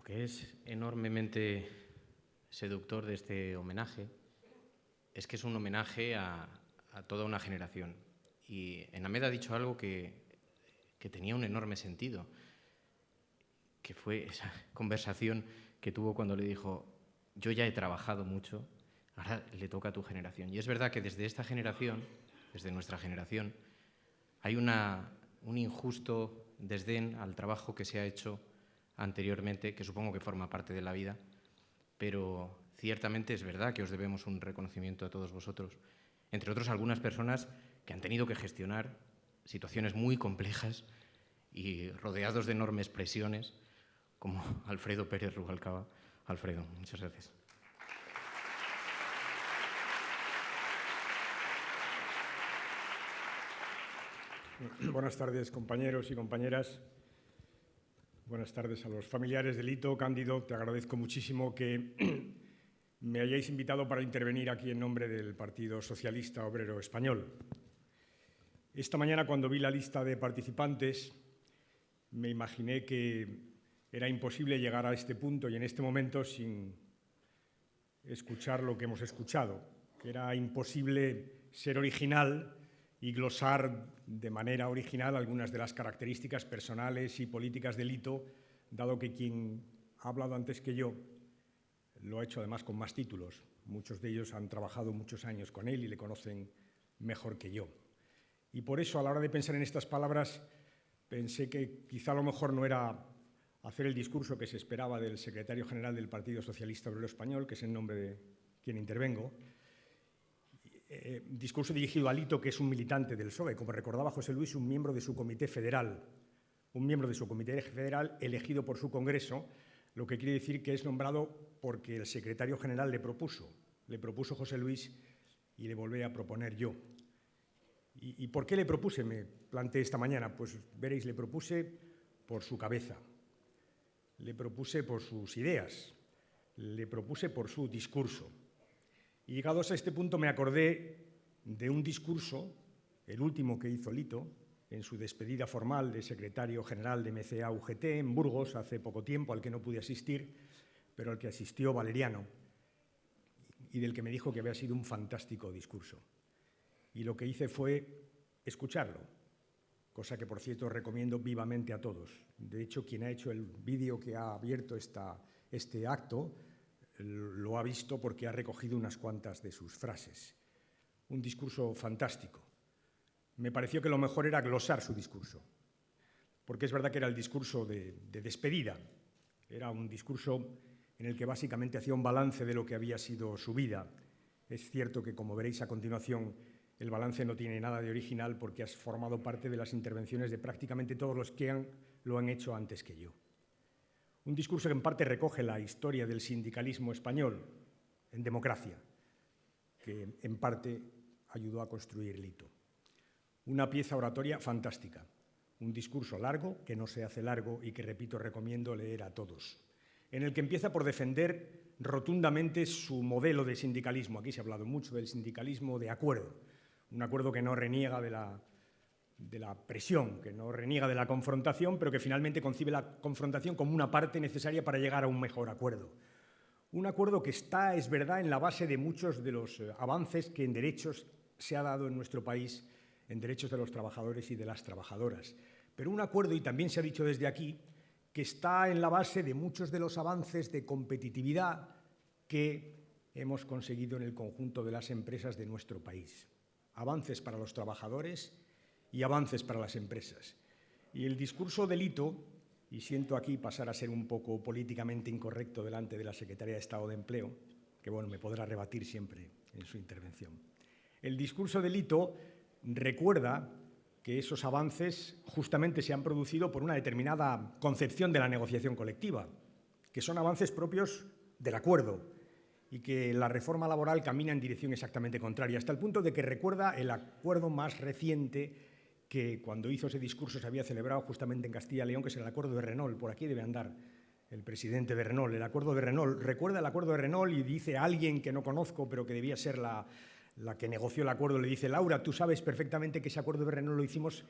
que es enormemente seductor de este homenaje es que es un homenaje a toda una generación. Y Enamed ha dicho algo que tenía un enorme sentido, que fue esa conversación que tuvo cuando le dijo: yo ya he trabajado mucho, ahora le toca a tu generación. Y es verdad que desde esta generación, desde nuestra generación, hay un injusto desdén al trabajo que se ha hecho anteriormente, que supongo que forma parte de la vida, pero ciertamente es verdad que os debemos un reconocimiento a todos vosotros, entre otros algunas personas que han tenido que gestionar situaciones muy complejas y rodeados de enormes presiones, como Alfredo Pérez Rubalcaba. Alfredo, muchas gracias. Buenas tardes, compañeros y compañeras. Buenas tardes a los familiares de Lito. Cándido, te agradezco muchísimo que me hayáis invitado para intervenir aquí en nombre del Partido Socialista Obrero Español. Esta mañana, cuando vi la lista de participantes, me imaginé que era imposible llegar a este punto y en este momento sin escuchar lo que hemos escuchado, que era imposible ser original y glosar de manera original algunas de las características personales y políticas de Lito, dado que quien ha hablado antes que yo lo ha hecho además con más títulos. Muchos de ellos han trabajado muchos años con él y le conocen mejor que yo. Y por eso, a la hora de pensar en estas palabras, pensé que quizá lo mejor no era hacer el discurso que se esperaba del secretario general del Partido Socialista Obrero Español, que es en nombre de quien intervengo, discurso dirigido a Lito, que es un militante del PSOE, como recordaba José Luis, un miembro de su comité federal, elegido por su Congreso, lo que quiere decir que es nombrado porque el secretario general le propuso José Luis y le volví a proponer yo. ¿Y por qué le propuse? Me planteé esta mañana. Pues veréis, le propuse por su cabeza, le propuse por sus ideas, le propuse por su discurso. Y llegados a este punto me acordé de un discurso, el último que hizo Lito, en su despedida formal de secretario general de MCA-UGT en Burgos hace poco tiempo, al que no pude asistir, pero al que asistió Valeriano, y del que me dijo que había sido un fantástico discurso. Y lo que hice fue escucharlo, cosa que, por cierto, recomiendo vivamente a todos. De hecho, quien ha hecho el vídeo que ha abierto este acto lo ha visto porque ha recogido unas cuantas de sus frases. Un discurso fantástico. Me pareció que lo mejor era glosar su discurso, porque es verdad que era el discurso de despedida. Era un discurso en el que básicamente hacía un balance de lo que había sido su vida. Es cierto que, como veréis a continuación, el balance no tiene nada de original porque has formado parte de las intervenciones de prácticamente todos los que lo han hecho antes que yo. Un discurso que en parte recoge la historia del sindicalismo español en democracia, que en parte ayudó a construir Lito. Una pieza oratoria fantástica, un discurso largo, que no se hace largo y que, repito, recomiendo leer a todos, en el que empieza por defender rotundamente su modelo de sindicalismo. Aquí se ha hablado mucho del sindicalismo de acuerdo, un acuerdo que no reniega de la presión, que no reniega de la confrontación, pero que finalmente concibe la confrontación como una parte necesaria para llegar a un mejor acuerdo. Un acuerdo que está, es verdad, en la base de muchos de los avances que en derechos se ha dado en nuestro país, en derechos de los trabajadores y de las trabajadoras. Pero un acuerdo, y también se ha dicho desde aquí, que está en la base de muchos de los avances de competitividad que hemos conseguido en el conjunto de las empresas de nuestro país. Avances para los trabajadores y avances para las empresas. Y el discurso de Lito, y siento aquí pasar a ser un poco políticamente incorrecto delante de la Secretaría de Estado de Empleo, que bueno, me podrá rebatir siempre en su intervención. El discurso de Lito recuerda que esos avances justamente se han producido por una determinada concepción de la negociación colectiva, que son avances propios del acuerdo y que la reforma laboral camina en dirección exactamente contraria, hasta el punto de que recuerda el acuerdo más reciente que cuando hizo ese discurso se había celebrado justamente en Castilla y León, que es el acuerdo de Renault. Por aquí debe andar el presidente de Renault. El acuerdo de Renault. Recuerda el acuerdo de Renault y dice a alguien que no conozco, pero que debía ser la que negoció el acuerdo, le dice: Laura, tú sabes perfectamente que ese acuerdo de Renault lo hicimos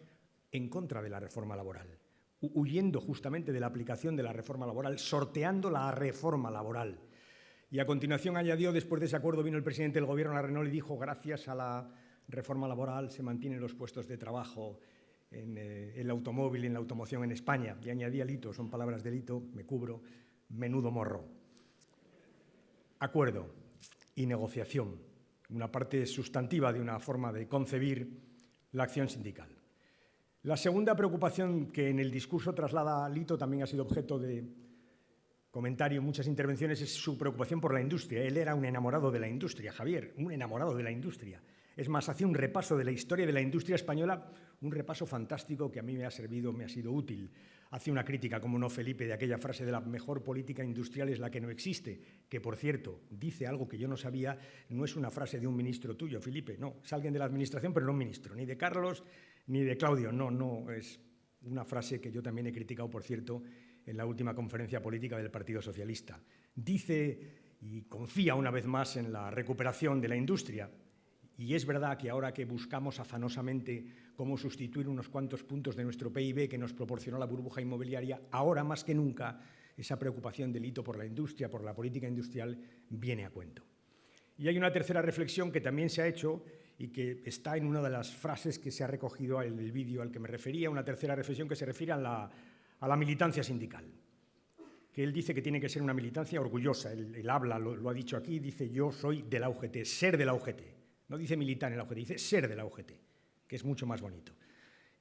en contra de la reforma laboral, huyendo justamente de la aplicación de la reforma laboral, sorteando la reforma laboral. Y a continuación añadió, después de ese acuerdo vino el presidente del Gobierno a la Renault y dijo: gracias a la reforma laboral se mantienen los puestos de trabajo en el automóvil y en la automoción en España. Y añadía Lito, son palabras de Lito, me cubro, menudo morro. Acuerdo y negociación, una parte sustantiva de una forma de concebir la acción sindical. La segunda preocupación que en el discurso traslada Lito también ha sido objeto de comentario en muchas intervenciones es su preocupación por la industria. Él era un enamorado de la industria, Javier, un enamorado de la industria. Es más, hacía un repaso de la historia de la industria española, un repaso fantástico que a mí me ha servido, me ha sido útil. Hace una crítica, como no, Felipe, de aquella frase de la mejor política industrial es la que no existe, que, por cierto, dice algo que yo no sabía, no es una frase de un ministro tuyo, Felipe, no, es alguien de la administración, pero no un ministro, ni de Carlos ni de Claudio, no, es una frase que yo también he criticado, por cierto, en la última conferencia política del Partido Socialista. Dice y confía una vez más en la recuperación de la industria. Y es verdad que ahora que buscamos afanosamente cómo sustituir unos cuantos puntos de nuestro PIB que nos proporcionó la burbuja inmobiliaria, ahora más que nunca esa preocupación del Lito por la industria, por la política industrial, viene a cuento. Y hay una tercera reflexión que también se ha hecho y que está en una de las frases que se ha recogido en el vídeo al que me refería, una tercera reflexión que se refiere a la militancia sindical. Que él dice que tiene que ser una militancia orgullosa. Él habla, lo ha dicho aquí, dice: yo soy de la UGT, ser de la UGT. No dice militar en la UGT, dice ser de la UGT, que es mucho más bonito.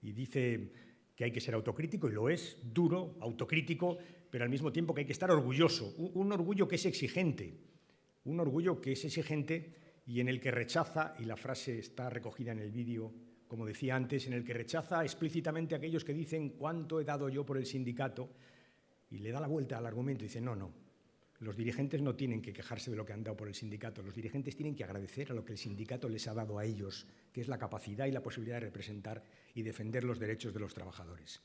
Y dice que hay que ser autocrítico, y lo es, duro, autocrítico, pero al mismo tiempo que hay que estar orgulloso. Un orgullo que es exigente, y en el que rechaza, y la frase está recogida en el vídeo, como decía antes, en el que rechaza explícitamente a aquellos que dicen cuánto he dado yo por el sindicato, y le da la vuelta al argumento y dice: no. Los dirigentes no tienen que quejarse de lo que han dado por el sindicato. Los dirigentes tienen que agradecer a lo que el sindicato les ha dado a ellos, que es la capacidad y la posibilidad de representar y defender los derechos de los trabajadores.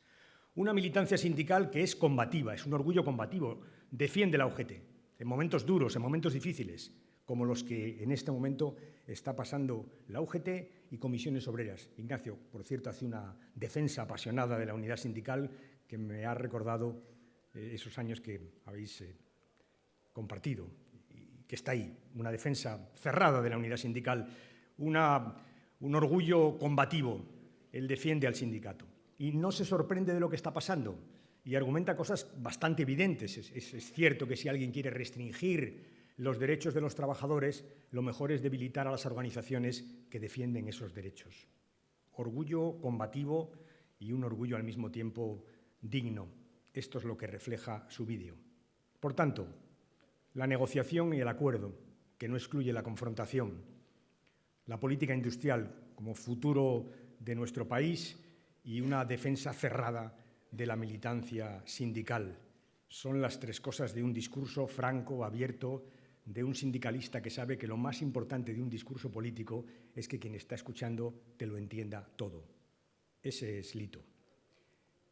Una militancia sindical que es combativa, es un orgullo combativo, defiende la UGT en momentos duros, en momentos difíciles, como los que en este momento está pasando la UGT y Comisiones Obreras. Ignacio, por cierto, hace una defensa apasionada de la unidad sindical que me ha recordado esos años que habéis compartido, y que está ahí, una defensa cerrada de la unidad sindical, un orgullo combativo. Él defiende al sindicato y no se sorprende de lo que está pasando y argumenta cosas bastante evidentes. Es cierto que si alguien quiere restringir los derechos de los trabajadores, lo mejor es debilitar a las organizaciones que defienden esos derechos. Orgullo combativo y un orgullo al mismo tiempo digno. Esto es lo que refleja su vídeo. Por tanto, la negociación y el acuerdo, que no excluye la confrontación, la política industrial como futuro de nuestro país y una defensa cerrada de la militancia sindical. Son las tres cosas de un discurso franco, abierto, de un sindicalista que sabe que lo más importante de un discurso político es que quien está escuchando te lo entienda todo. Ese es Lito.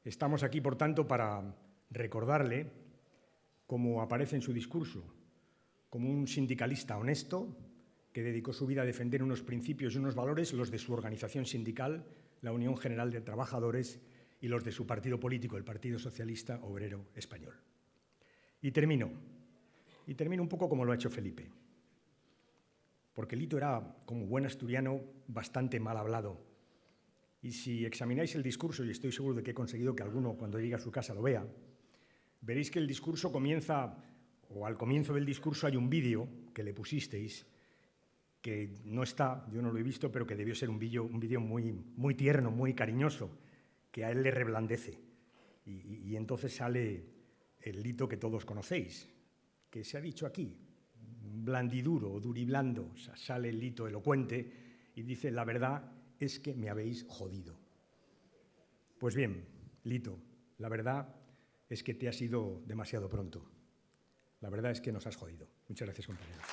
Estamos aquí, por tanto, para recordarle, como aparece en su discurso, como un sindicalista honesto que dedicó su vida a defender unos principios y unos valores, los de su organización sindical, la Unión General de Trabajadores, y los de su partido político, el Partido Socialista Obrero Español. Y termino un poco como lo ha hecho Felipe, porque Lito era, como buen asturiano, bastante mal hablado. Y si examináis el discurso, y estoy seguro de que he conseguido que alguno cuando llegue a su casa lo vea, veréis que el discurso comienza, o al comienzo del discurso hay un vídeo que le pusisteis, que no está, yo no lo he visto, pero que debió ser un vídeo muy tierno, muy cariñoso, que a él le reblandece. Y entonces sale el Lito que todos conocéis, que se ha dicho aquí, blandiduro o duriblando. O sea, sale el Lito elocuente y dice: la verdad es que me habéis jodido. Pues bien, Lito, la verdad es que te has ido demasiado pronto. La verdad es que nos has jodido. Muchas gracias, compañeros.